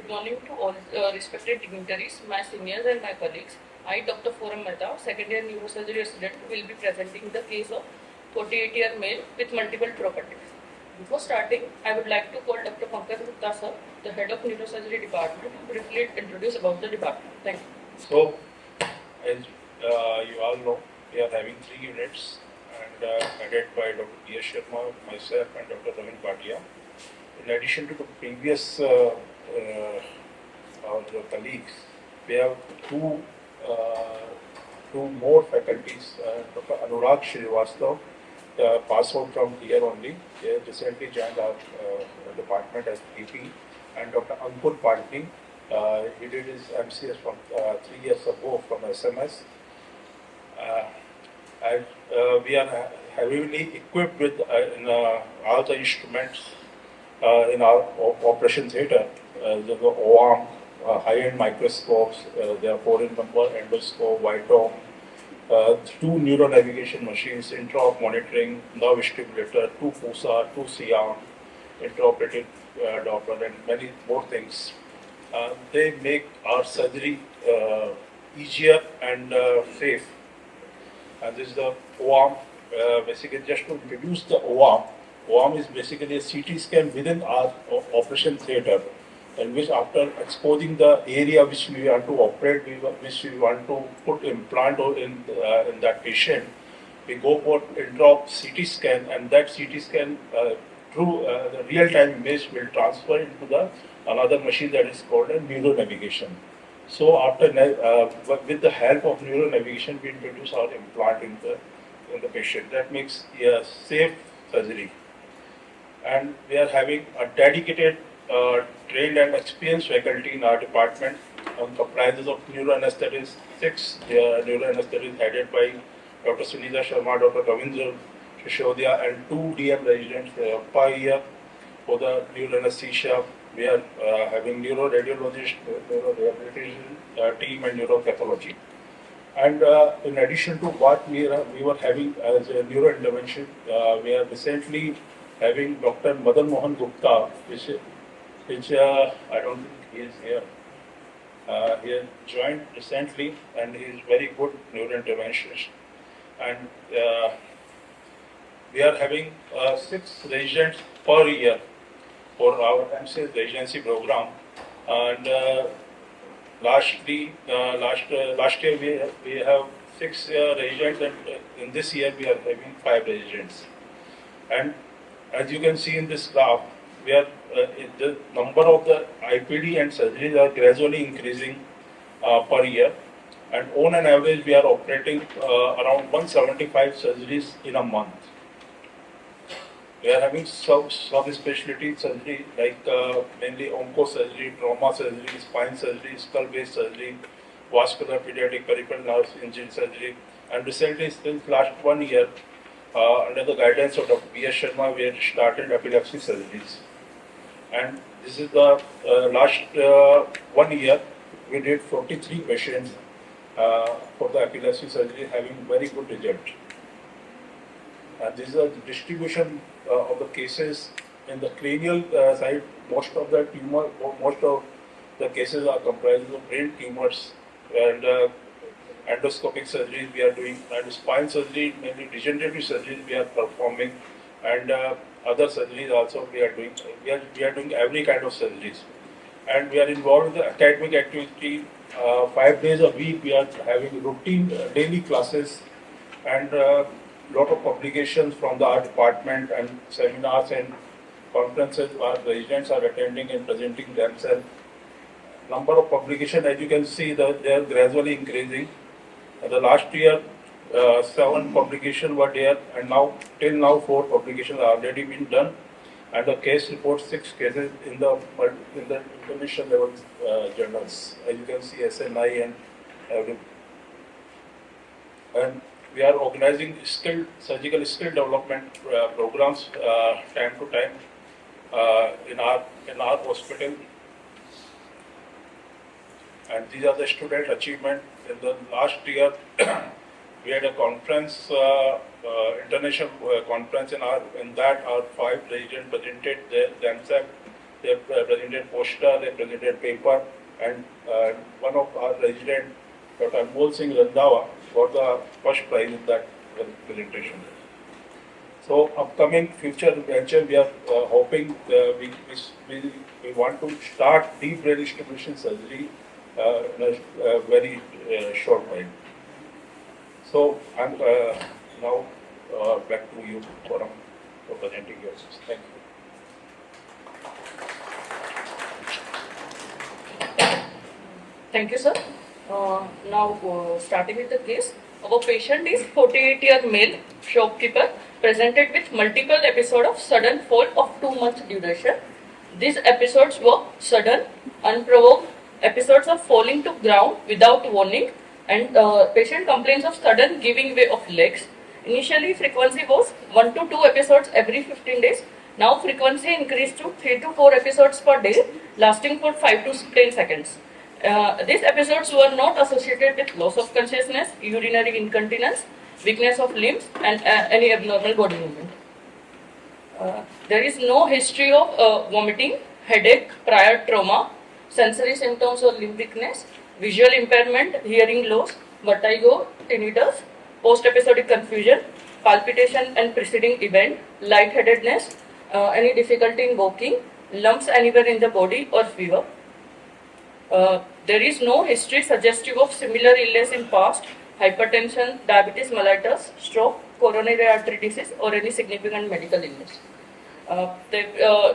Good morning to all respected dignitaries, my seniors and my colleagues. I, Dr. Forum Mehta, second year neurosurgery resident, will be presenting the case of 48-year male with multiple properties. Before starting, I would like to call Dr. Pankaj Gupta sir, the head of neurosurgery department, to briefly introduce about the department. Thank you. So, as you all know, we are having 3 units and headed by Dr. P.S. Sharma, myself and Dr. Ravin Bhatia. In addition to the previous our colleagues, we have two more faculties. Dr. Anurag Srivastava passed out from here only. He recently joined our department as PP, and Dr. Ankur Patni. He did his MCS from 3 years ago from SMS. And we are heavily equipped with all the instruments in our operation theatre. The OARM, high-end microscopes, there are 4 in number, endoscope, Whitehome, 2 neuronavigation machines, intraop monitoring, nerve stimulator, 2 FUSA, 2 CR, intraoperative Doppler, and many more things. They make our surgery easier and safe. And this is the OARM. Basically, just to introduce the OARM, OARM is basically a CT scan within our operation theatre, in which after exposing the area which we want to operate, which we want to put implant in that patient, we go for intraop CT scan, and that CT scan through the real-time image will transfer into the another machine that is called a neuronavigation. So after with the help of neuronavigation, we introduce our implant in the patient. That makes a safe surgery. And we are having a dedicated, trained and experienced faculty in our department, comprises of neuroanesthetists, 6 neuroanesthetists headed by Dr. Sunita Sharma, Dr. Ravindra Shishodia, and 2 DM residents per year for the neuroanesthesia. We are having neuroradiologist, neurorehabilitation team, and neuropathology. And in addition to what we were having as a neurointervention, we are recently having Dr. Madan Mohan Gupta, which I don't think he is here. He has joined recently, and he is very good neurointerventionist. And we are having 6 residents per year for our MCS residency program. And last year we have 6 residents, and in this year we are having 5 residents. And as you can see in this graph, we are the number of the IPD and surgeries are gradually increasing per year. And on an average, we are operating around 175 surgeries in a month. We are having sub-specialty surgery like mainly onco surgery, trauma surgery, spine surgery, skull-based surgery, vascular, pediatric, peripheral nerve injury surgery. And recently, since last 1 year, under the guidance of Dr. P.S. Sharma, we have started epilepsy surgeries. And this is the last 1 year, we did 43 patients for the epilepsy surgery, having very good result. And this is a distribution of the cases in the cranial side. Most of the cases are comprised of brain tumors, and endoscopic surgeries we are doing, and spine surgery, mainly degenerative surgeries we are performing, and other surgeries also we are doing. We are doing every kind of surgeries, and we are involved in the academic activity. 5 days a week we are having routine daily classes, and lot of publications from the art department, and seminars and conferences our residents are attending and presenting themselves. Number of publications, as you can see, they are gradually increasing. The last year, 7 publications were there, and till now 4 publications have already been done, and the case report 6 cases in the international level journals. As you can see, SNI and everything. And we are organizing surgical skill development programs time to time in our hospital. And these are the student achievement. In the last year, we had a conference, international conference. In that, our 5 residents presented themselves they presented poster, they presented paper, and one of our resident, Dr. Anmol Singh Randhawa, got the first prize in that presentation. So upcoming future venture, we are hoping we want to start deep brain stimulation surgery in a very short time. So I'm now back to you, Forum, for presenting yourselves. Thank you. Thank you, sir. Now, starting with the case, our patient is 48-year male shopkeeper presented with multiple episodes of sudden fall of 2 month duration. These episodes were sudden, unprovoked episodes of falling to ground without warning, and patient complains of sudden giving way of legs. Initially, frequency was 1 to 2 episodes every 15 days. Now, frequency increased to 3 to 4 episodes per day, lasting for 5 to 10 seconds. These episodes were not associated with loss of consciousness, urinary incontinence, weakness of limbs, and any abnormal body movement. There is no history of vomiting, headache, prior trauma, sensory symptoms or limb weakness, visual impairment, hearing loss, vertigo, tinnitus, post-episodic confusion, palpitation and preceding event, lightheadedness, any difficulty in walking, lumps anywhere in the body or fever. There is no history suggestive of similar illness in past, hypertension, diabetes mellitus, stroke, coronary artery disease, or any significant medical illness.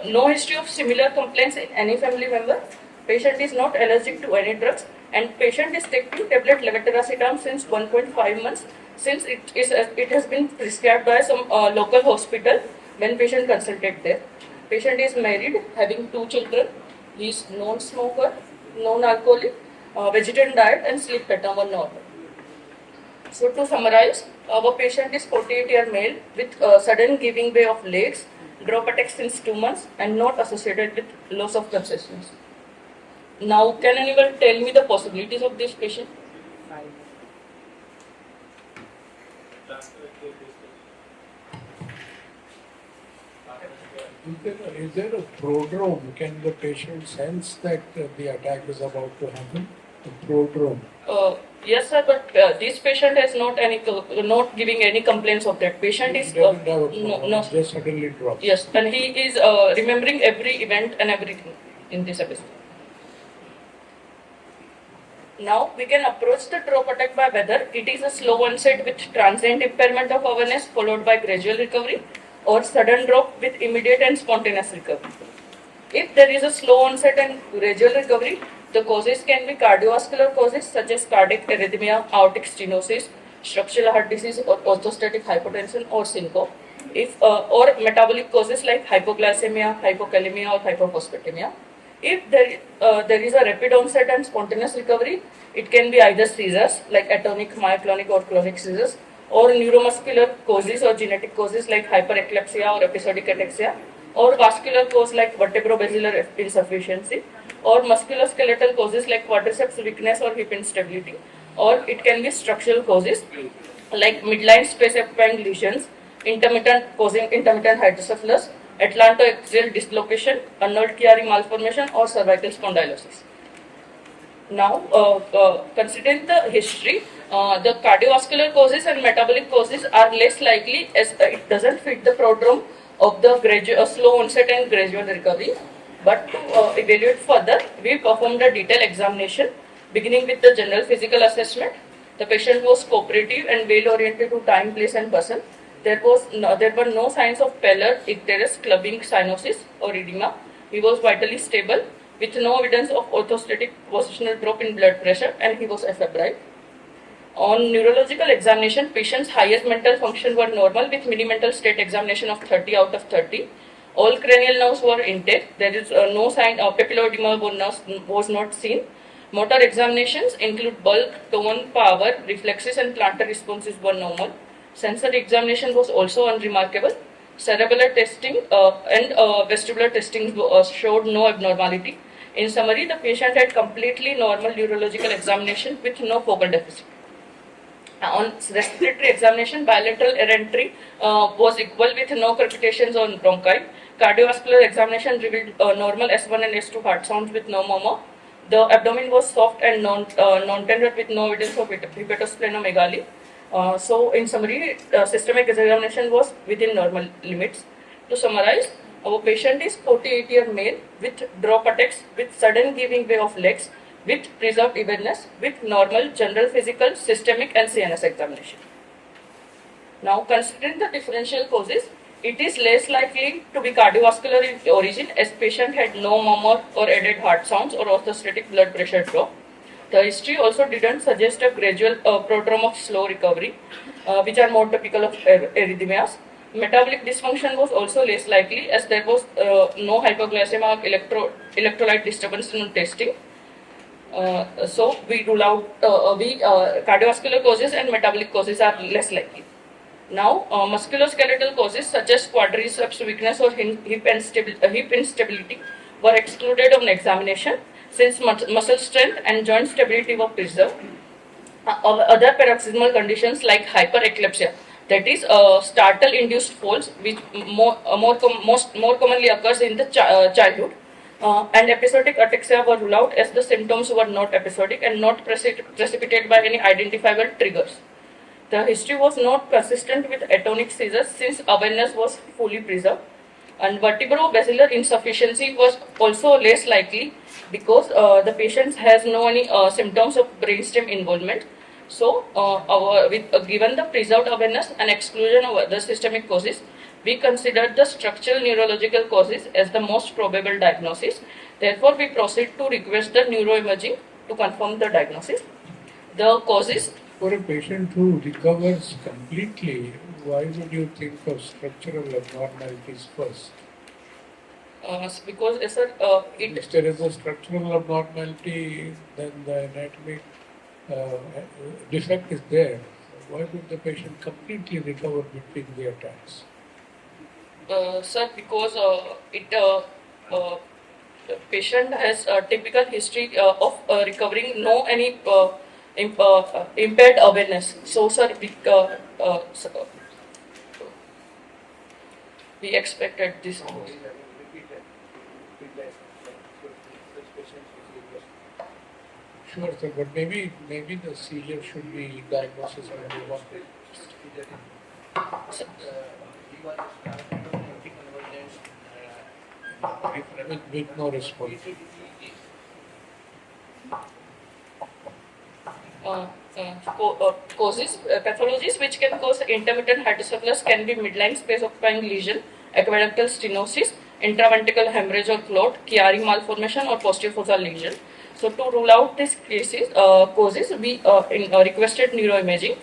No history of similar complaints in any family member. Patient is not allergic to any drugs, and patient is taking tablet levetiracetam since 1.5 months, since it has been prescribed by some local hospital when patient consulted there. Patient is married, having 2 children. He is non-smoker, non-alcoholic, vegetarian diet, and sleep pattern were normal. So to summarize, our patient is 48-year male with sudden giving way of legs, drop attack since 2 months, and not associated with loss of consciousness. Now, can anyone tell me the possibilities of this patient? Is there a prodrome? Can the patient sense that the attack is about to happen? A prodrome. Yes, sir, but this patient is not giving any complaints of that. Patient is He doesn't have a no, prodrome, no. just suddenly drops. Yes, and he is remembering every event and everything in this episode. Now we can approach the drop attack by whether it is a slow onset with transient impairment of awareness followed by gradual recovery, or sudden drop with immediate and spontaneous recovery. If there is a slow onset and gradual recovery, the causes can be cardiovascular causes such as cardiac arrhythmia, aortic stenosis, structural heart disease, or orthostatic hypotension or syncope. Or metabolic causes like hypoglycemia, hypokalemia, or hypophosphatemia. If there is a rapid onset and spontaneous recovery, it can be either seizures like atonic, myoclonic, or clonic seizures, or neuromuscular causes or genetic causes like hyperepilepsia or episodic ataxia, or vascular cause like vertebrobasilar insufficiency, or musculoskeletal causes like quadriceps weakness or hip instability, or it can be structural causes like midline space equine lesions, causing intermittent hydrocephalus, atlantoaxial dislocation, Arnold Chiari malformation, or cervical spondylosis. Now, considering the history, the cardiovascular causes and metabolic causes are less likely as it doesn't fit the prodrome of the slow onset and gradual recovery. But to evaluate further, we performed a detailed examination beginning with the general physical assessment. The patient was cooperative and well oriented to time, place, and person. There were no signs of pallor, icterus, clubbing, cyanosis, or edema. He was vitally stable with no evidence of orthostatic positional drop in blood pressure, and he was afebrile. On neurological examination, patient's highest mental function were normal with mini-mental state examination of 30 out of 30. All cranial nerves were intact. There is no sign of papilloedema was not seen. Motor examinations include bulk, tone, power, reflexes, and plantar responses were normal. Sensory examination was also unremarkable. Cerebellar testing and vestibular testing showed no abnormality. In summary, the patient had completely normal neurological examination with no focal deficit. On respiratory examination, bilateral air entry was equal with no crepitations on bronchi. cardiovascular examination revealed normal S1 and S2 heart sounds with no murmur. The abdomen was soft and non-tender with no evidence of hepatosplenomegaly. So, in summary, systemic examination was within normal limits. To summarize, our patient is 48-year male with drop attacks, with sudden giving way of legs, with preserved awareness, with normal general physical, systemic and CNS examination. Now, considering the differential causes, it is less likely to be cardiovascular in origin as patient had no murmur or added heart sounds or orthostatic blood pressure drop. The history also didn't suggest a gradual prodrome of slow recovery, which are more typical of arrhythmias. Metabolic dysfunction was also less likely as there was no hypoglycemia or electrolyte disturbance in testing. So we rule out cardiovascular causes and metabolic causes are less likely. Now, musculoskeletal causes such as quadriceps weakness or hip instability were excluded on examination since muscle strength and joint stability were preserved. Other paroxysmal conditions like hyperepilepsy, that is startle-induced falls, which more commonly occurs in the childhood, and episodic ataxia were ruled out as the symptoms were not episodic and not precipitated by any identifiable triggers. The history was not consistent with atonic seizures since awareness was fully preserved, and vertebrobasilar insufficiency was also less likely because the patient has no any symptoms of brainstem involvement. So, given the preserved awareness and exclusion of other systemic causes, we considered the structural neurological causes as the most probable diagnosis. Therefore, we proceed to request the neuroimaging to confirm the diagnosis. The causes. For a patient who recovers completely, why would you think of structural abnormalities first? Because if there is a structural abnormality, then the anatomic defect is there. Why would the patient completely recover between the attacks? Sir, because the patient has a typical history of recovering, no any impaired awareness. So, sir, we expected this. Sure, sir, but maybe the seizure should be diagnosis number one. With no response. Causes, pathologies which can cause intermittent hydrocephalus can be midline space occupying lesion, aqueductal stenosis, intraventricular hemorrhage or clot, Chiari malformation or posterior lesion. So to rule out these causes, we requested neuroimaging.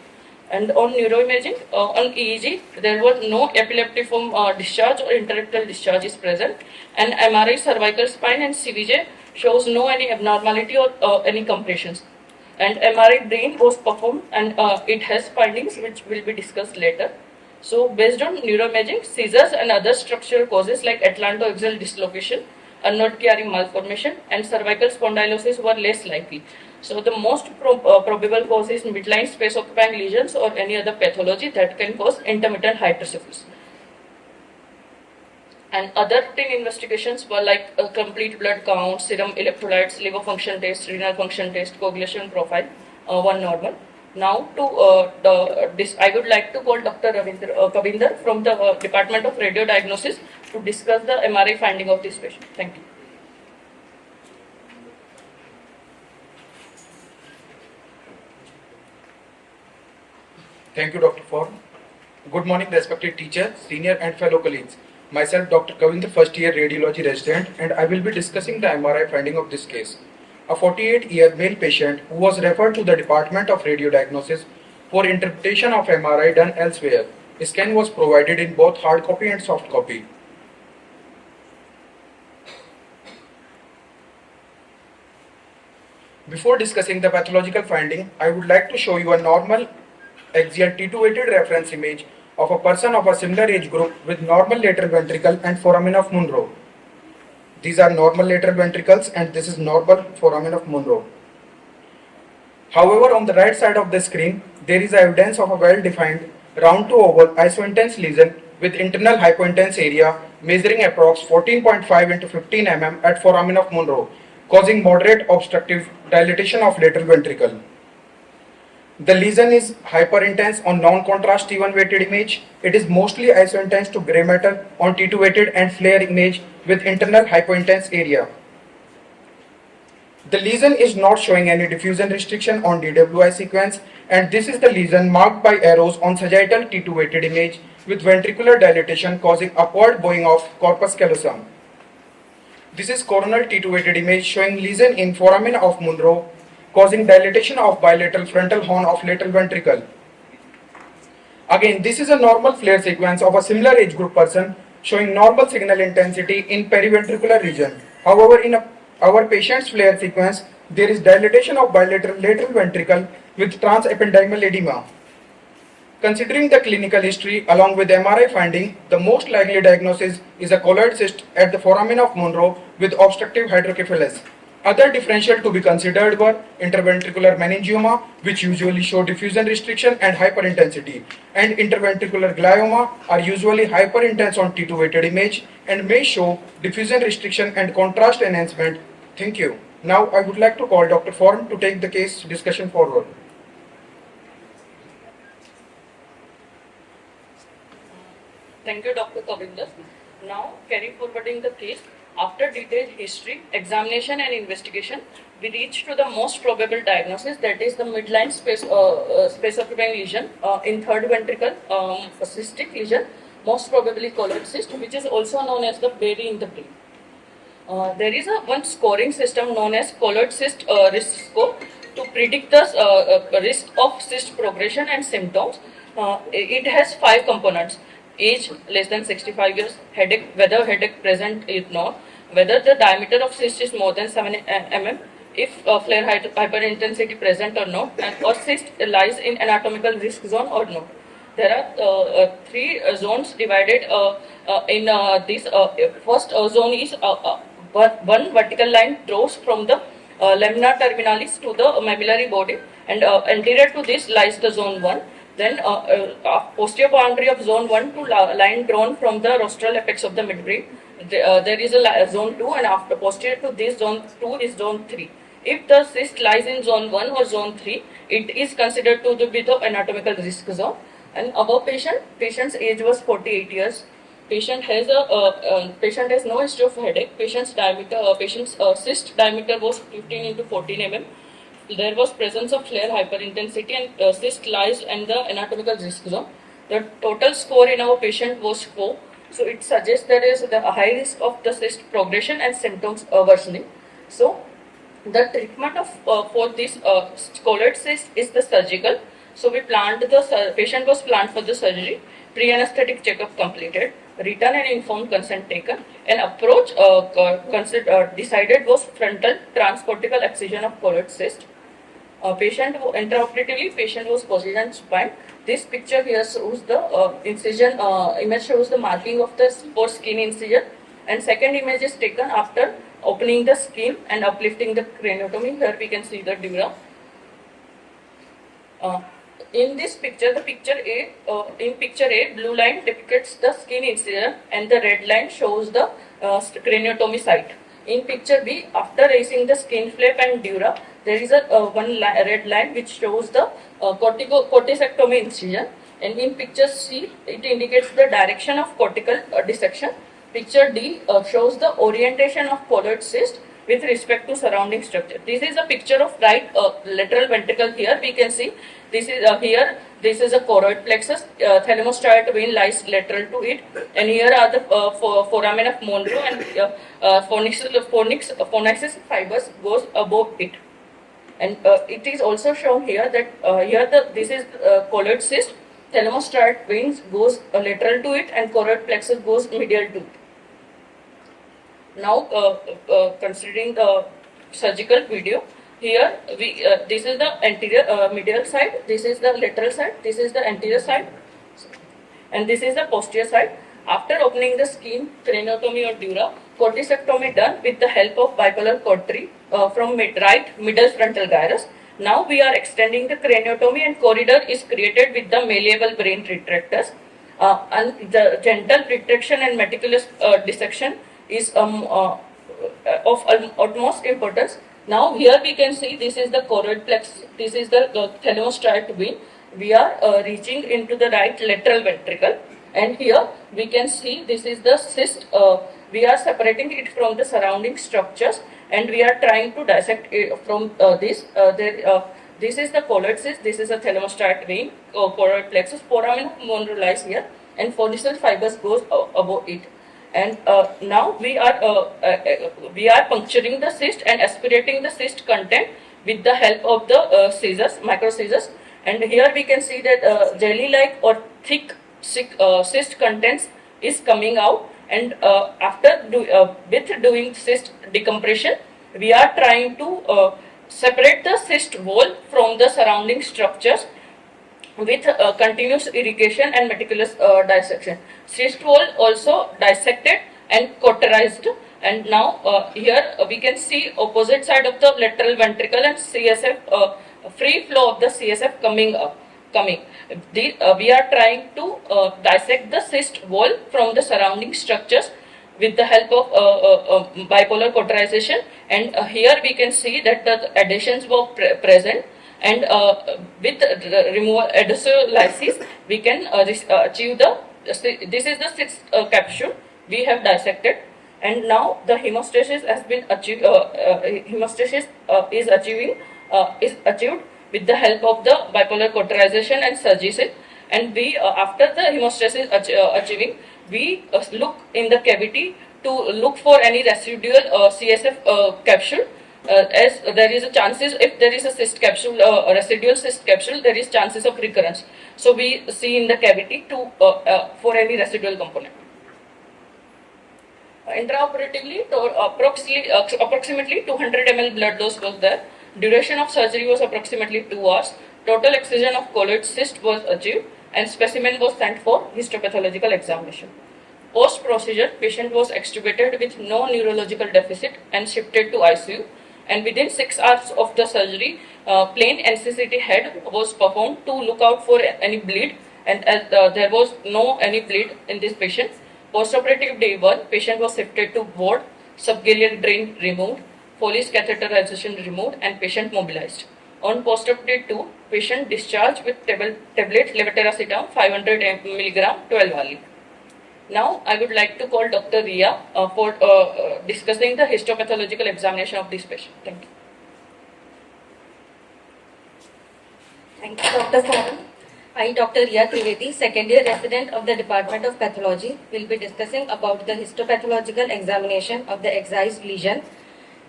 And on neuroimaging, on EEG, there was no epileptiform discharge or interictal discharge is present. And MRI cervical spine and CVJ shows no any abnormality or any compressions. And MRI brain was performed and it has findings which will be discussed later. So based on neuroimaging, seizures and other structural causes like atlantoaxial dislocation, unknown Chiari malformation and cervical spondylosis were less likely. So the most probable cause is midline space occupying lesions or any other pathology that can cause intermittent hydrocephalus. And other routine investigations were like a complete blood count, serum electrolytes, liver function test, renal function test, coagulation profile, one normal. Now I would like to call Dr. Kavinder from the Department of Radio Diagnosis to discuss the MRI finding of this patient. Thank you. Thank you, Dr. Form. Good morning, respected teacher, senior and fellow colleagues. Myself, Dr. Kavinder, first year radiology resident, and I will be discussing the MRI finding of this case. A 48-year male patient who was referred to the Department of Radio Diagnosis for interpretation of MRI done elsewhere. A scan was provided in both hard copy and soft copy. Before discussing the pathological finding, I would like to show you a normal axial T2-weighted reference image of a person of a similar age group with normal lateral ventricle and foramen of Monro. These are normal lateral ventricles and this is normal foramen of Monro. However, on the right side of the screen, there is evidence of a well-defined round to oval isointense lesion with internal hypointense area measuring approx 14.5 into 15 mm at foramen of Monro, causing moderate obstructive dilatation of lateral ventricle. The lesion is hyperintense on non-contrast T1 weighted image. It is mostly isointense to gray matter on T2 weighted and flare image with internal hypointense area. The lesion is not showing any diffusion restriction on DWI sequence, and this is the lesion marked by arrows on sagittal T2 weighted image with ventricular dilatation causing upward bowing of corpus callosum. This is coronal T2 weighted image showing lesion in foramen of Monro causing dilatation of bilateral frontal horn of lateral ventricle. Again, this is a normal flare sequence of a similar age group person showing normal signal intensity in periventricular region. However, in our patient's flare sequence, there is dilatation of bilateral lateral ventricle with transependymal edema. Considering the clinical history along with MRI finding, the most likely diagnosis is a colloid cyst at the foramen of Monro with obstructive hydrocephalus. Other differential to be considered were interventricular meningioma, which usually show diffusion restriction and hyperintensity, and interventricular glioma are usually hyperintense on T2 weighted image and may show diffusion restriction and contrast enhancement. Thank you. Now I would like to call Dr. Foran to take the case discussion forward. Thank you, Dr. Kavinder. Now, carry forwarding the case. After detailed history, examination and investigation, we reach to the most probable diagnosis, that is the midline space occupying lesion in third ventricle, a cystic lesion, most probably colloid cyst, which is also known as the berry in the brain. There is one scoring system known as colloid cyst risk score to predict the risk of cyst progression and symptoms. It has 5 components: age less than 65 years, headache, whether headache present or not, whether the diameter of cyst is more than 7 mm, if flare hyperintensity present or not, and or cyst lies in anatomical risk zone or not. There are 3 zones divided in this. First zone is one vertical line draws from the lamina terminalis to the medullary body, and anterior to this lies the zone 1. Then posterior boundary of zone 1 to line drawn from the rostral apex of the midbrain. There is a zone 2, and after posterior to this zone 2 is zone 3. If the cyst lies in zone 1 or zone 3, it is considered to be the anatomical risk zone. And our patient's age was 48 years. Patient has no history of headache. Patient's cyst diameter was 15 into 14 mm. There was presence of flare hyperintensity, and cyst lies in the anatomical risk zone. The total score in our patient was 4. So it suggests there is a high risk of the cyst progression and symptoms worsening. So the treatment of for this colloid cyst is the surgical. So we planned the patient was planned for the surgery. Pre-anesthetic checkup completed. Written and informed consent taken. An approach decided was frontal transcortical excision of colloid cyst. Intraoperatively, patient was positioned spine. This picture here shows the incision. Image shows the marking of the skin incision, and second image is taken after opening the skin and uplifting the craniotomy. Here we can see the dura. In this picture, in picture A, blue line depicts the skin incision, and the red line shows the craniotomy site. In picture B, after raising the skin flap and dura, there is a red line which shows the corticectomy incision. And in picture C, it indicates the direction of cortical dissection. Picture D shows the orientation of colloid cyst with respect to surrounding structure. This is a picture of right lateral ventricle. Here we can see this is here. This is a choroid plexus. Thalamostriate vein lies lateral to it, and here are the foramen of Monro, and phonesis fibers goes above it. And it is also shown here that this is colloid cyst. Thalamostriate veins goes lateral to it, and choroid plexus goes medial to it. Now, considering the surgical video, here this is the anterior medial side, this is the lateral side, this is the anterior side, and this is the posterior side. After opening the skin, craniotomy or dura, corticectomy done with the help of bipolar cord tree from right middle frontal gyrus. Now we are extending the craniotomy, and corridor is created with the malleable brain retractors. And the gentle retraction and meticulous dissection is of utmost importance. Now here we can see this is the choroid plexus, this is the thalamostriate vein. We are reaching into the right lateral ventricle, and here we can see this is the cyst. We are separating it from the surrounding structures, and we are trying to dissect it from this. This is the colloid cyst, this is a thalamostriate vein, choroid plexus, foramen of Monro lies here, and follicular fibers goes above it. And now we are puncturing the cyst and aspirating the cyst content with the help of the scissors, micro scissors. And here we can see that jelly-like or thick cyst contents is coming out. And with doing cyst decompression, we are trying to separate the cyst wall from the surrounding structures with continuous irrigation and meticulous dissection. Cyst wall also dissected and cauterized, and now here we can see opposite side of the lateral ventricle and CSF, free flow of the CSF coming. We are trying to dissect the cyst wall from the surrounding structures with the help of bipolar cauterization, and here we can see that the adhesions were present, and with the removal adhesive lysis we can achieve the this is the sixth capsule we have dissected, and now the hemostasis has been achieved. Hemostasis is achieved with the help of the bipolar cauterization and surgery, and we after the hemostasis achieving, we look in the cavity to look for any residual CSF capsule. As there is a chances, if there is a cyst capsule, residual cyst capsule, there is chances of recurrence. So we see in the cavity to for any residual component. Intraoperatively, approximately 200 ml blood dose was there. Duration of surgery was approximately 2 hours. Total excision of colloid cyst was achieved, and specimen was sent for histopathological examination. Post procedure, patient was extubated with no neurological deficit and shifted to ICU. And within 6 hours of the surgery, plain NCCT head was performed to look out for any bleed, and as there was no any bleed in this patient. Postoperative day 1, patient was shifted to ward, subgaleal drain removed, Foley's catheterization removed, and patient mobilized. On postoperative day 2, patient discharged with tablet levetiracetam 500 mg 12 hourly. Now I would like to call Dr. Ria for discussing the histopathological examination of this patient. Thank you. Thank you, Dr. Forum. I, Dr. Ria Trivedi, second year resident of the Department of Pathology, will be discussing about the histopathological examination of the excised lesion.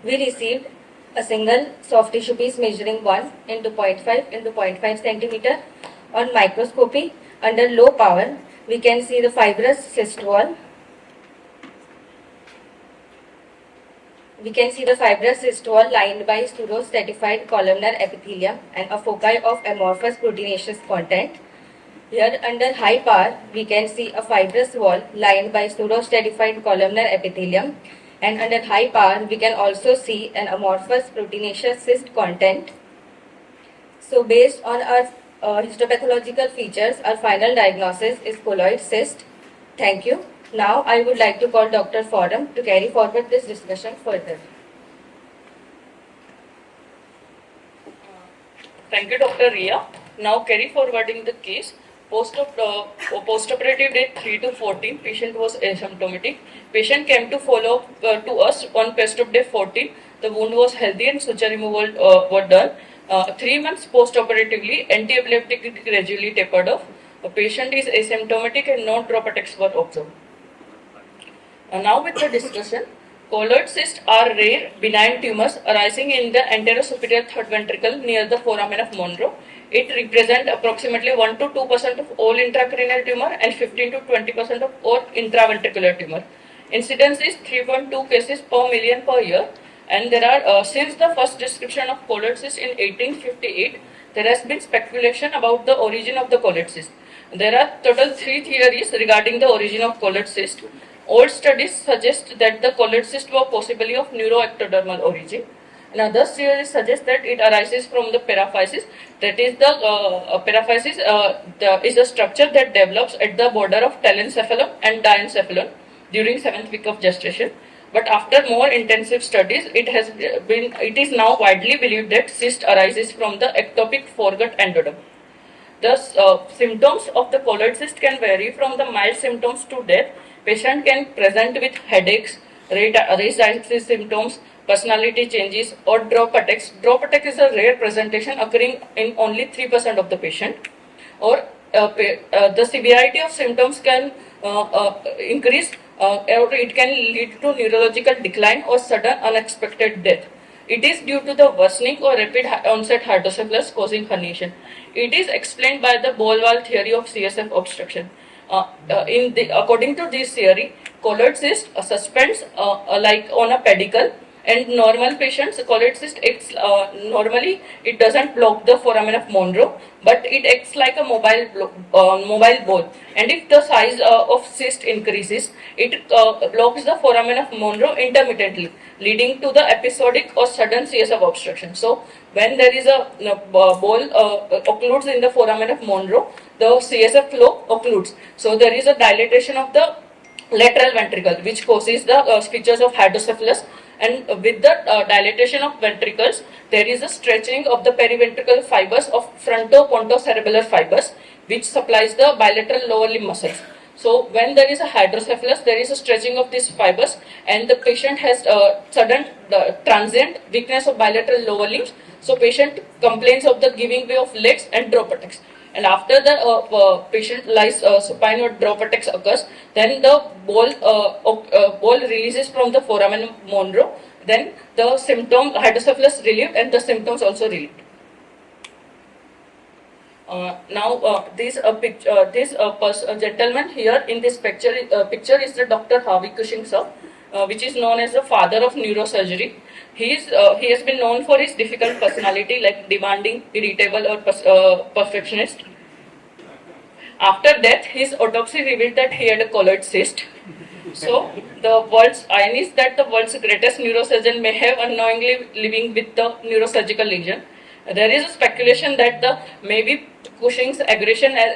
We received a single soft tissue piece measuring 1 into 0.5 into 0.5 centimeter. On microscopy, under low power, we can see the fibrous cyst wall. We can see the fibrous cyst wall lined by pseudostratified columnar epithelium and a foci of amorphous proteinaceous content. Here under high power, we can see a fibrous wall lined by pseudostratified columnar epithelium, and under high power, we can also see an amorphous proteinaceous cyst content. So based on our histopathological features, our final diagnosis is colloid cyst. Thank you. Now I would like to call Dr. Forum to carry forward this discussion further. Thank you, Dr. Ria. Now carry forwarding the case. Postoperative day 3 to 14, patient was asymptomatic. Patient came to follow to us on post-op day 14. The wound was healthy and suture removal were done. 3 months post-operatively, anti-epileptic gradually tapered off. The patient is asymptomatic and no drop attacks were observed. Now with the discussion, colloid cysts are rare benign tumors arising in the anterior superior third ventricle near the foramen of Monro. It represents approximately 1 to 2% of all intracranial tumor and 15 to 20% of all intraventricular tumor. Incidence is 3.2 cases per million per year. And there are, since the first description of colloid cyst in 1858, there has been speculation about the origin of the colloid cyst. There are total 3 theories regarding the origin of colloid cyst. Old studies suggest that the colloid cyst were possibly of neuroectodermal origin. Another theory suggests that it arises from the paraphysis. That is, the paraphysis is a structure that develops at the border of telencephalon and diencephalon during 7th week of gestation. But after more intensive studies, it is now widely believed that cyst arises from the ectopic foregut endoderm. The symptoms of the colloid cyst can vary from the mild symptoms to death. Patient can present with headaches, raised axis symptoms, personality changes, or drop attacks. Drop attack is a rare presentation occurring in only 3% of the patient. Or the severity of symptoms can increase, or it can lead to neurological decline or sudden unexpected death. It is due to the worsening or rapid onset hydrocephalus causing herniation. It is explained by the Ball-Wall theory of CSF obstruction. According to this theory, colloid cyst suspends like on a pedicle, and normal patients, colloid cyst acts normally. It doesn't block the foramen of Monro, but it acts like a mobile ball. And if the size of cyst increases, it blocks the foramen of Monro intermittently, leading to the episodic or sudden CSF obstruction. So, when there is a ball occludes in the foramen of Monro, the CSF flow occludes. So, there is a dilatation of the lateral ventricle, which causes the features of hydrocephalus. And with the dilatation of ventricles, there is a stretching of the periventricular fibers of frontopontocerebellar fibers, which supplies the bilateral lower limb muscles. So, when there is a hydrocephalus, there is a stretching of these fibers, and the patient has sudden transient weakness of bilateral lower limbs. So, patient complains of the giving way of legs and drop attacks. And after the patient lies supine or drop attacks occurs, then the ball releases from the foramen Monro. Then the symptom hydrocephalus relieved and the symptoms also relieved. This gentleman here in this picture is the Dr. Harvey Cushing sir, which is known as the father of neurosurgery. He has been known for his difficult personality, like demanding, irritable, or perfectionist. After death, his autopsy revealed that he had a colloid cyst. So, the world's irony is that the world's greatest neurosurgeon may have unknowingly living with the neurosurgical lesion. There is a speculation that maybe Cushing's aggression and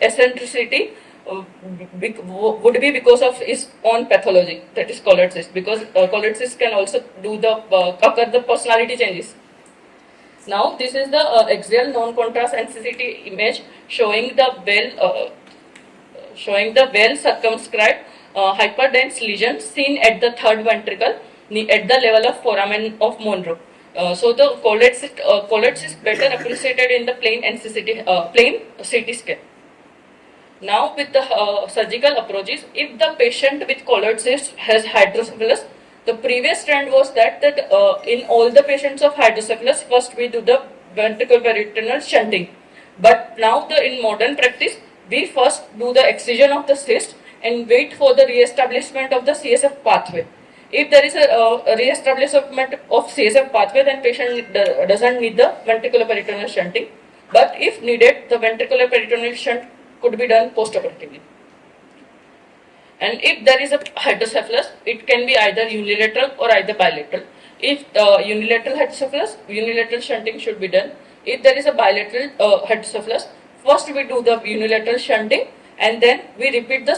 eccentricity would be because of his own pathology, that is colloid cyst, because colloid cyst can also occur the personality changes. Now this is the axial non-contrast NCCT image showing the well circumscribed hyperdense lesion seen at the third ventricle at the level of foramen of Monro. So the colloid cyst better appreciated in the plain CT scan. Now with the surgical approaches, if the patient with colloid cyst has hydrocephalus, the previous trend was that in all the patients of hydrocephalus, first we do the ventriculoperitoneal shunting. But now in modern practice, we first do the excision of the cyst and wait for the re-establishment of the CSF pathway. If there is a re-establishment of CSF pathway, then patient doesn't need the ventriculoperitoneal shunting. But if needed, the ventriculoperitoneal shunt could be done post-operatively. And if there is a hydrocephalus, it can be either unilateral or either bilateral. If unilateral hydrocephalus, unilateral shunting should be done. If there is a bilateral hydrocephalus, first we do the unilateral shunting and then we repeat the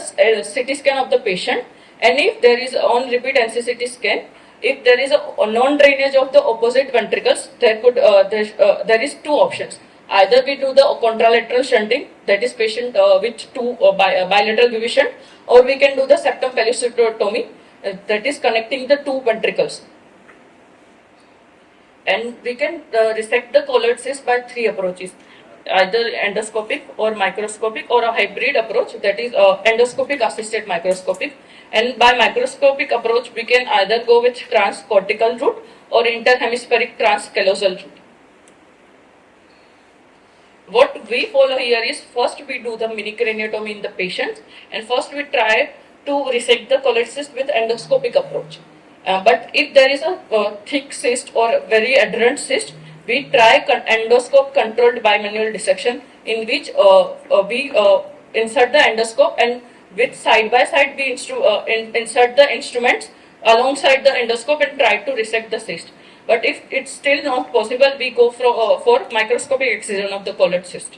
CT scan of the patient. And if there is on repeat NCCT scan, if there is a non-drainage of the opposite ventricles, there is two options. Either we do the contralateral shunting, that is patient with two bilateral division, or we can do the septum pellucidotomy, that is connecting the two ventricles. And we can resect the colloid cyst by three approaches, either endoscopic or microscopic or a hybrid approach, that is endoscopic assisted microscopic. And by microscopic approach, we can either go with transcortical route or interhemispheric transcallosal route. What we follow here is, first we do the mini craniotomy in the patients, and first we try to resect the colloid cyst with endoscopic approach. But if there is a thick cyst or very adherent cyst, we try endoscope controlled bimanual dissection, in which we insert the endoscope and with side by side we insert the instruments alongside the endoscope and try to resect the cyst. But if it's still not possible, we go for microscopic excision of the colloid cyst.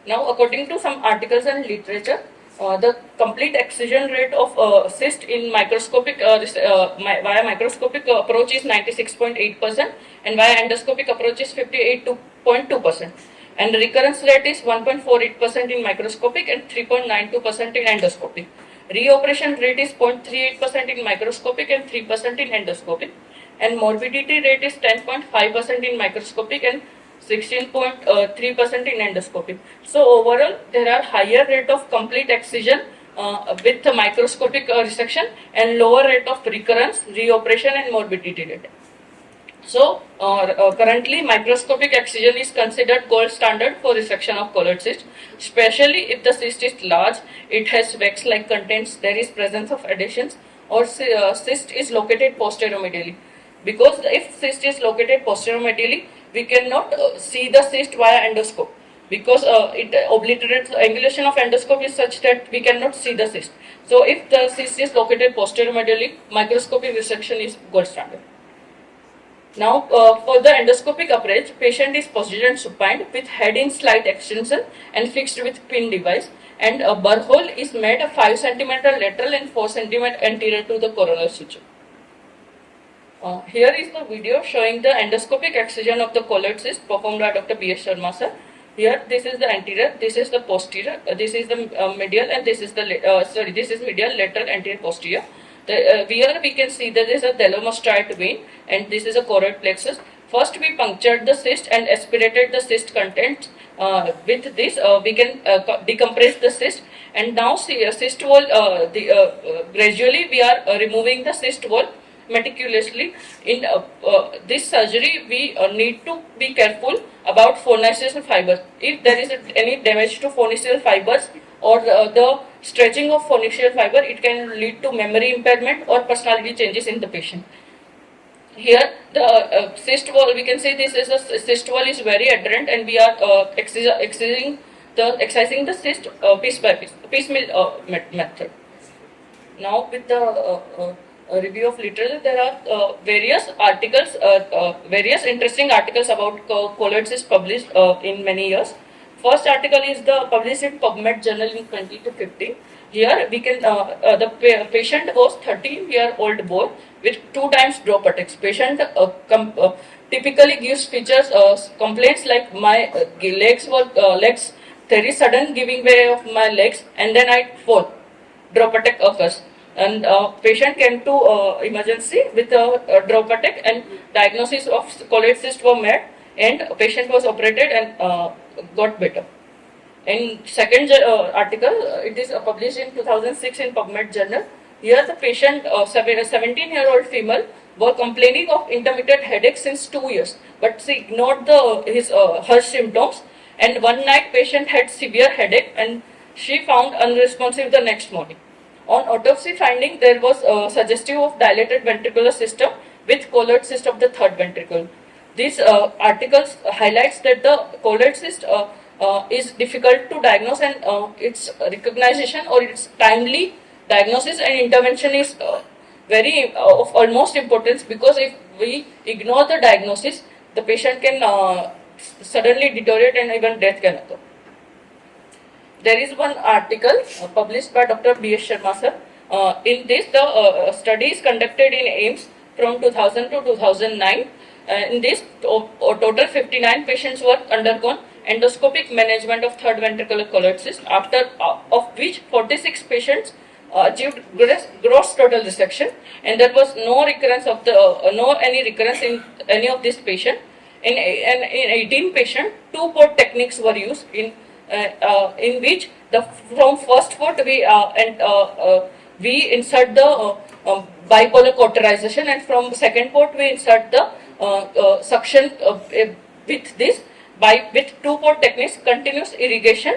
Now, according to some articles and literature, the complete excision rate of cyst in microscopic via microscopic approach is 96.8% and via endoscopic approach is 58.2%, and recurrence rate is 1.48% in microscopic and 3.92% in endoscopic. Reoperation rate is 0.38% in microscopic and 3% in endoscopic, and morbidity rate is 10.5% in microscopic and 16.3% in endoscopic. So overall, there are higher rate of complete excision with the microscopic resection and lower rate of recurrence, reoperation, and morbidity rate. So currently, microscopic excision is considered gold standard for resection of colloid cyst, especially if the cyst is large, it has wax-like contents, there is presence of adhesions, or cyst is located posteromedially. Because if cyst is located posteromedially, we cannot see the cyst via endoscope, because it obliterates angulation of endoscope is such that we cannot see the cyst. So if the cyst is located posteromedially, microscopic resection is gold standard. Now, for the endoscopic approach, patient is positioned supine with head in slight extension and fixed with pin device, and a burr hole is made 5 cm lateral and 4 cm anterior to the coronal suture. Here is the video showing the endoscopic excision of the colloid cyst performed by Dr. B.S. Sharma sir. Here, this is the anterior, this is the posterior, this is the medial, and this is the this is medial, lateral, anterior, posterior. Here we can see that there is a thalamostriate vein, and this is a choroid plexus. First, we punctured the cyst and aspirated the cyst contents. With this, we can decompress the cyst, and now see cyst wall. Gradually, we are removing the cyst wall meticulously. In this surgery, we need to be careful about phonacial fibers. If there is any damage to phonacial fibers or the stretching of phonacial fiber, it can lead to memory impairment or personality changes in the patient. Here, the cyst wall, we can say this is a cyst wall is very adherent, and we are excising the cyst piece by piece, piecemeal method. Now, with the review of literature, there are various articles, various interesting articles about colloid cyst published in many years. First article is published in PubMed Journal in 2015. Here we can the patient was 13-year-old boy with 2 times drop attacks. Patient typically gives features complaints like my legs, there is sudden giving way of my legs, and then I fall. Drop attack occurs, and patient came to emergency with a drop attack, and diagnosis of colloid cyst were made, and patient was operated and got better. In second article, it is published in 2006 in PubMed Journal. Here the patient, 17-year-old female, were complaining of intermittent headache since 2 years, but she ignored her symptoms, and one night patient had severe headache and she found unresponsive the next morning. On autopsy finding, there was suggestive of dilated ventricular system with colloid cyst of the third ventricle. This article highlights that the colloid cyst is difficult to diagnose, and its recognition or its timely diagnosis and intervention is very of almost importance, because if we ignore the diagnosis, the patient can suddenly deteriorate and even death can occur. There is one article published by Dr. B.S. Sharma sir. In this, the study is conducted in AIIMS from 2000 to 2009. In this, total 59 patients were undergone endoscopic management of third ventricular colloid cyst, after of which 46 patients achieved gross total resection, and there was no recurrence of any recurrence in any of this patient. In 18 patients, 2-port techniques were used in which from first port we insert the bipolar cauterization, and from second port we insert the suction with 2-port techniques, continuous irrigation.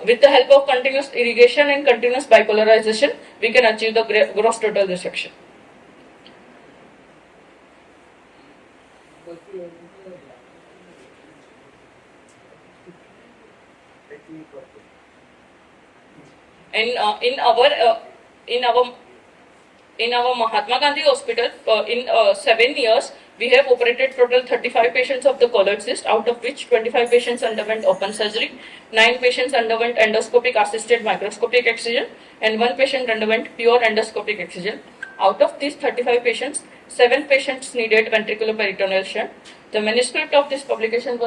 With the help of continuous irrigation and continuous bipolarization, we can achieve the gross total resection. And in our Mahatma Gandhi Hospital, in 7 years, We have operated total 35 patients of the colloid cyst, out of which 25 patients underwent open surgery, 9 patients underwent endoscopic assisted microscopic excision, and 1 patient underwent pure endoscopic excision. Out of these 35 patients, 7 patients needed ventricular peritoneal shunt. The manuscript of this publication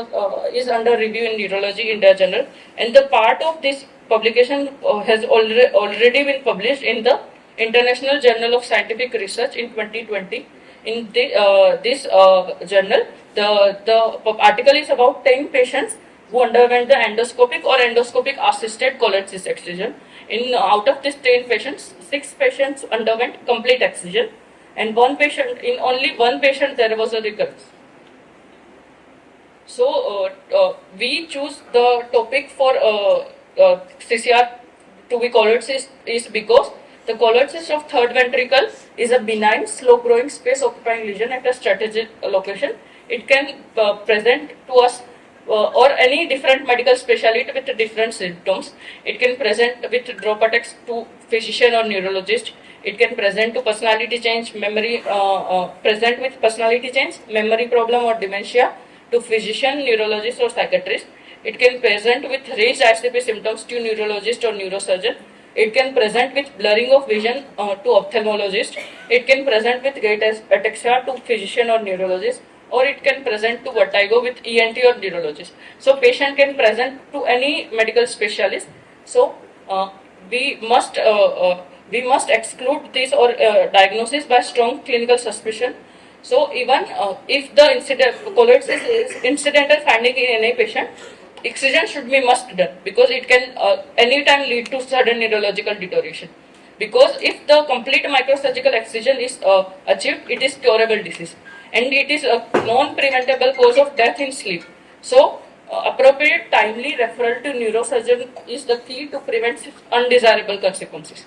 is under review in Neurology India Journal, and the part of this publication has already been published in the International Journal of Scientific Research in 2020. In this journal, the article is about 10 patients who underwent the endoscopic or endoscopic assisted colloid cyst excision. Out of these 10 patients, 6 patients underwent complete excision, and only one patient there was a recurrence. So we choose the topic for CCR to be colloid cyst is because the colloid cyst of third ventricle is a benign, slow-growing, space-occupying lesion at a strategic location. It can present to us or any different medical specialty with different symptoms. It can present with drop attacks to physician or neurologist. It can present to personality change, present with personality change, memory problem or dementia to physician, neurologist or psychiatrist. It can present with raised ICP symptoms to neurologist or neurosurgeon. It can present with blurring of vision to ophthalmologist. It can present with gait ataxia to physician or neurologist, or it can present to vertigo with ENT or neurologist. So patient can present to any medical specialist. So we must exclude this or diagnosis by strong clinical suspicion. So even if the colloid cyst is incidental finding in any patient, excision should be must done because it can anytime lead to sudden neurological deterioration. Because if the complete microsurgical excision is achieved, it is curable disease and it is a non-preventable cause of death in sleep. So appropriate timely referral to neurosurgeon is the key to prevent undesirable consequences.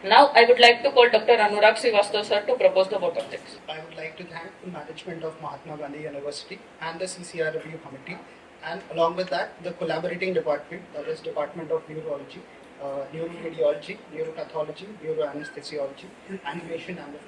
Now I would like to call Dr. Anurag Srivastava sir to propose the vote of thanks. I would like to thank the management of Mahatma Gandhi University and the CCR review committee, and along with that, the collaborating department, that is Department of Neurology, Neuroradiology, Neuropathology, Neuroanesthesiology, and Patient and the